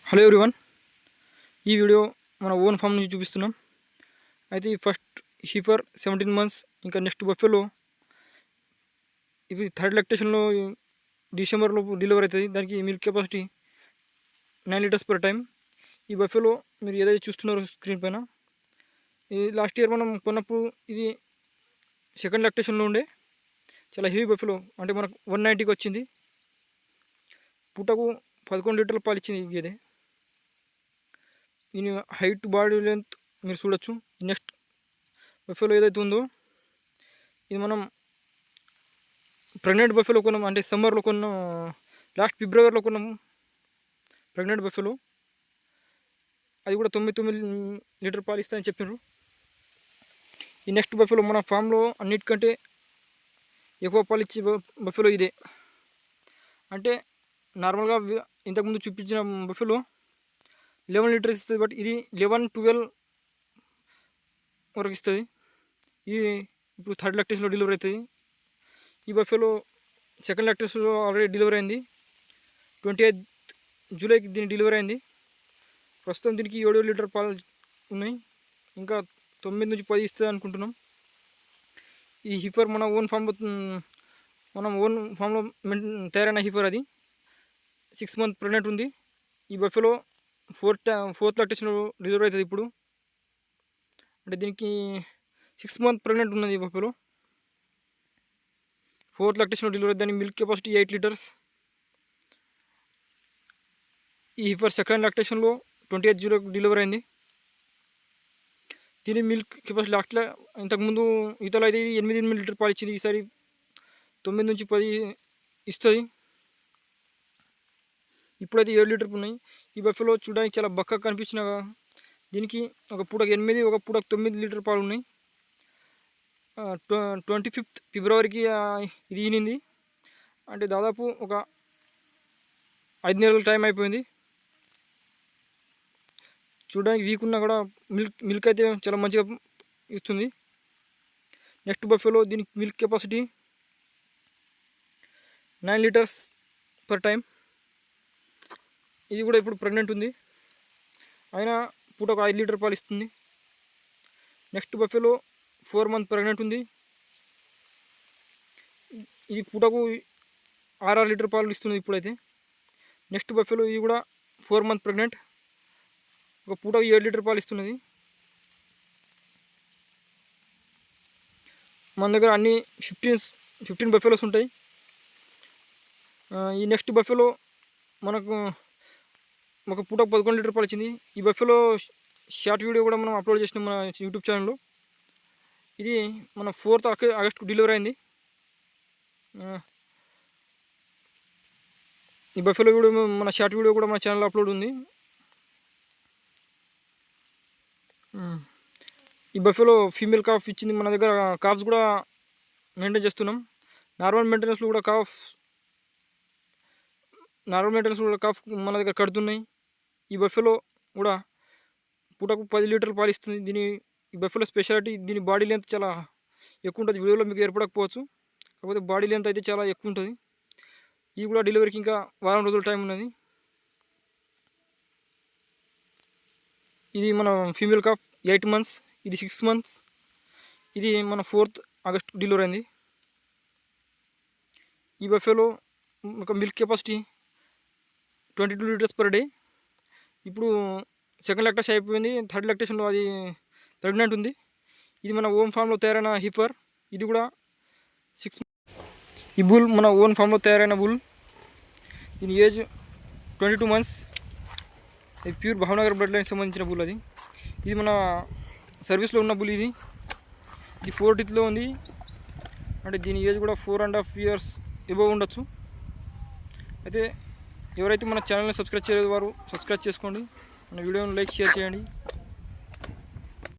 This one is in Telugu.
హలో ఎవ్రీవన్, ఈ వీడియో మన ఓన్ ఫామ్ నుంచి చూపిస్తున్నాం. అయితే ఈ ఫస్ట్ హీఫర్ 17 months, ఇంకా నెక్స్ట్ బఫెలో ఇవి థర్డ్ లాక్టేషన్లో డిసెంబర్లో డెలివరీ అవుతుంది. దానికి milk capacity 9 liters per time. ఈ బఫెలో మీరు ఏదైతే చూస్తున్నారో స్క్రీన్ పైన, ఇది లాస్ట్ ఇయర్ మనం కొన్నప్పుడు ఇది సెకండ్ లాక్టేషన్లో ఉండే చాలా హెవీ బఫెలో, అంటే మనకు 190కి వచ్చింది. పూటకు 11 లీటర్ల పాలు ఇచ్చింది ఈ గేదె. దీని హైట్, బాడీ లెంత్ మీరు చూడొచ్చు. నెక్స్ట్ బఫెలో ఏదైతే ఉందో ఇది మనం ప్రెగ్నెంట్ బఫెలో కొన్నాం, అంటే సమ్మర్లో కొన్నాం, లాస్ట్ ఫిబ్రవరిలో కొన్నాము ప్రెగ్నెంట్ బఫెలో. అది కూడా 99 లీటర్ పాలు ఇస్తాయని చెప్పారు. ఈ నెక్స్ట్ బఫెలో మన ఫామ్లో అన్నిటికంటే ఎక్కువ పాలు ఇచ్చే బఫెలో ఇదే. అంటే నార్మల్గా ఇంతకుముందు చూపించిన బఫెలో 11 లీటర్స్ ఇస్తుంది, బట్ ఇది 11-12 వరకు ఇస్తుంది. ఇది ఇప్పుడు థర్డ్ లాక్టేషన్లో డెలివరీ అవుతుంది. ఈ బఫెలో సెకండ్ లాక్టేషన్లో ఆల్రెడీ డెలివరీ అయింది. 28 జూలైకి దీని డెలివరీ అయింది. ప్రస్తుతం దీనికి 7 లీటర్ పాలు ఉన్నాయి. ఇంకా 9 నుంచి 10 ఇస్తుంది అనుకుంటున్నాం. ఈ హీఫర్ మన ఓన్ ఫామ్లో తయారైన హీఫర్. అది 6 months ప్రెగ్నెంట్ ఉంది. ఈ బఫెలో ఫోర్త్ లాక్టేషన్లో డెలివరీ అవుతుంది ఇప్పుడు. అంటే దీనికి 6 months ప్రెగ్నెంట్ ఉన్నది ఈ బఫెలో. ఫోర్త్ లాక్టేషన్లో డెలివరీ. దాని మిల్క్ కెపాసిటీ 8 liters. ఈ హీఫర్ సెకండ్ లాక్టేషన్లో 28 జూలైకి డెలివరీ అయింది. దీని మిల్క్ కెపాసిటీ లాస్ట్లో ఇంతకుముందు ఈతలో అయితే 8 లీటర్ పాలు ఇచ్చింది. ఈసారి 9 నుంచి 10 ఇస్తుంది. ఇప్పుడైతే 7 లీటర్లు ఉన్నాయి. ఈ బఫెలో చూడడానికి చాలా బక్కగా కనిపించిన దీనికి ఒక పూటకు 8, ఒక పూటకు 9 లీటర్ పాలు ఉన్నాయి. 25th ఫిబ్రవరికి ఇది ఈనింది. అంటే దాదాపు ఒక 5 నెలల టైం అయిపోయింది. చూడడానికి వీక్ ఉన్నా కూడా మిల్క్ అయితే చాలా మంచిగా ఇస్తుంది. నెక్స్ట్ బఫెలో దీనికి milk capacity 9 liters per time. ఇది కూడా ఇప్పుడు ప్రెగ్నెంట్ ఉంది, అయినా పూటకు 5 లీటర్ పాలు ఇస్తుంది. నెక్స్ట్ బఫెలో 4 months ప్రెగ్నెంట్ ఉంది. ఇది పూటకు 6 లీటర్ పాలు ఇస్తుంది ఇప్పుడైతే. నెక్స్ట్ బఫెలో ఇది కూడా 4 months ప్రెగ్నెంట్, ఒక పూటకు 7 లీటర్ పాలు ఇస్తున్నది. మన దగ్గర అన్ని 15 బఫెలోస్ ఉంటాయి. ఈ నెక్స్ట్ బఫెలో మనకు ఒక పూట 11 లీటర్ పాలు ఇచ్చింది. ఈ బఫెలో షార్ట్ వీడియో కూడా మనం అప్లోడ్ చేసినాం మన యూట్యూబ్ ఛానల్లో. ఇది మన 4th ఆగస్ట్కు డెలివరీ అయింది. ఈ బఫెలో వీడియో మన షార్ట్ వీడియో కూడా మన ఛానల్లో అప్లోడ్ ఉంది. ఈ బఫెలో ఫీమేల్ కాఫ్ ఇచ్చింది. మన దగ్గర కాఫ్స్ కూడా మెయింటైన్ చేస్తున్నాం. నార్మల్ మెయింటెనెన్స్లో కూడా కాఫ్ మన దగ్గర కడుతున్నాయి. ఈ బఫెలో కూడా పూటకు 10 లీటర్లు పాలు ఇస్తుంది. ఈ బఫెలో స్పెషాలిటీ, దీని బాడీ లెంత్ చాలా ఎక్కువ ఉంటుంది. వీడియోలో మీకు ఏర్పడకపోవచ్చు, కాకపోతే బాడీ లెంత్ అయితే చాలా ఎక్కువ ఉంటుంది. ఇది కూడా డెలివరీకి ఇంకా వారం రోజుల టైం ఉన్నది. ఇది మన ఫీమేల్ కాఫ్ 8 months, ఇది 6 months. ఇది మన 4th ఆగస్ట్ డెలివరీ అయింది. ఈ బఫెలో ఒక milk capacity 22 liters per day. ఇప్పుడు సెకండ్ లాక్టేషన్ అయిపోయింది, థర్డ్ లాక్టేషన్లో అది ప్రెగ్నెంట్ ఉంది. ఇది మన ఓన్ ఫామ్లో తయారైన హీఫర్. ఇది కూడా 6 ఈ బుల్ మన ఓన్ ఫామ్లో తయారైన బుల్. దీని ఏజ్ 22 months. ఇది ప్యూర్ భావనగర్ బ్లడ్ లైన్ సంబంధించిన బుల్. ఇది మన సర్వీస్లో ఉన్న బుల్. ఇది 4 teeth ఉంది. అంటే దీని ఏజ్ కూడా 4.5 years ఎబోవ్ ఉండొచ్చు. అయితే ఎవరైతే మన ఛానల్ని సబ్స్క్రైబ్ చేయలేదు వారు సబ్స్క్రైబ్ చేసుకోండి. మన వీడియోని లైక్, షేర్ చేయండి.